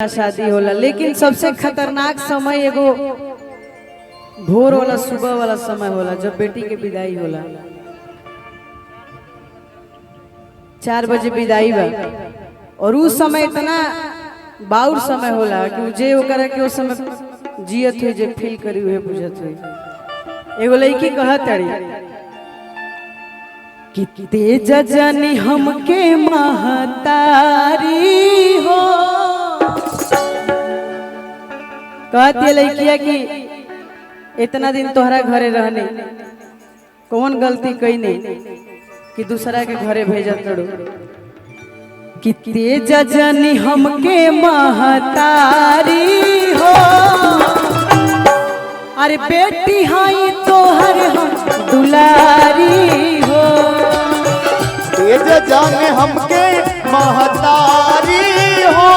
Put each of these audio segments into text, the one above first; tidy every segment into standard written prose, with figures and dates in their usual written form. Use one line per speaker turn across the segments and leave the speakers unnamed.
शादी होला, लेकिन सबसे खतरनाक समय एगो भोर वाला सुबह वाला समय होला जब बेटी के विदाई होला। 4 बजे विदाई बा और उस समय इतना बाउर समय होला कि जे ओकरा के उस समय जियत हुई जे फील करी हुए बुझत हुई। एगो लड़की कहत अड़ी कि तेज जनी हमके महतारी हो। कहती लड़किया कि इतना दिन तोहरा घरे रहने कौन गलती कई नहीं कि दूसरा के घरे भेजत तड़ो। कि तेज जनी हमके महतारी हो, अरे बेटी हाई तोहर हम दुलारी हो।
तेज जाने हमके महतारी हो,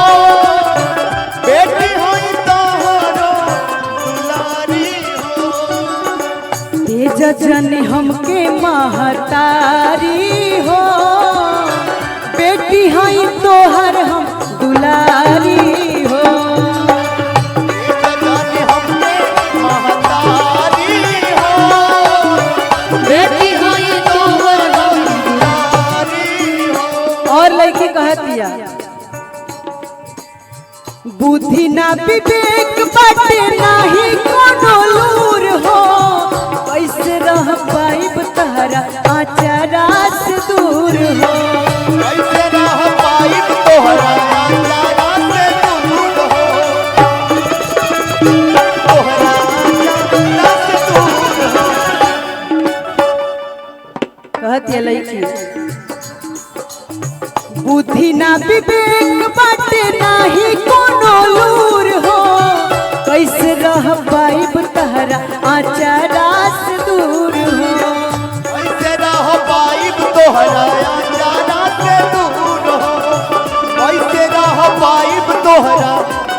बेटी हाई तोहरो दुलारी हो।
तेज जनी हमके महतारी हो, बेटी हाई तोहर हम दुलारी हो।
तेज जाने हमके महतारी हो, बेटी हाई तोहरो दुलारी हो।
और लड़की कहतिया बुद्धि ना विवेक बाटे नाही कोनो लूर हो, कैसे रह पाइब तहरा आचारा से दूर हो।
कैसे रह पाइब तोहरा आचारा से दूर हो, तोहरा आचारा से दूर हो।
कहती है लड़की बुद्धि ना विवेक बाटे नाही कोनो लूर हो, कैसे रह पाइब तहरा आचारा से दूर हो।
कैसे रह पाइब तोहरा आचारा से दूर हो, कैसे रह पाइब तोहरा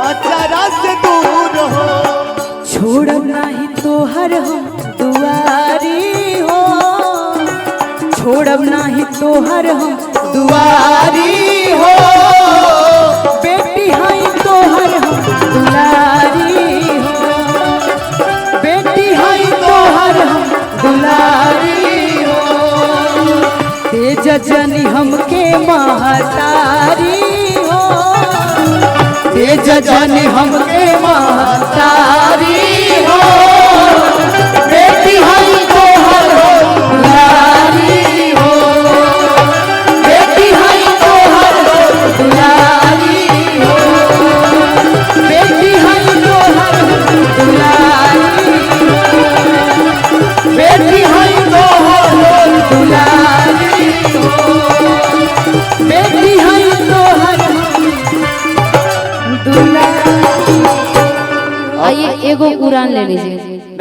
आचारा से दूर हो।
छोड़ब नाही तोहर हम दुआरी हो, छोड़ब नाही तोहर हम दुआरी हो। बेटी हाई तोहर हम दुलारी हो, बेटी हाई तोहर हम दुलारी हो। तेज जनी हमके महतारी हो, तेज जनी हमके महतारी हो। बेटी हाई तोहर हम दुलारी हो, बेटी हाई तोहर हम दुलारी हो, बेटी हाई तोहर हम दुलारी हो, बेटी हाई तोहर हम दुलारी हो, बेटी हाई तोहर हम दुलारी।
आइए एगो कुरान ले लीजिए।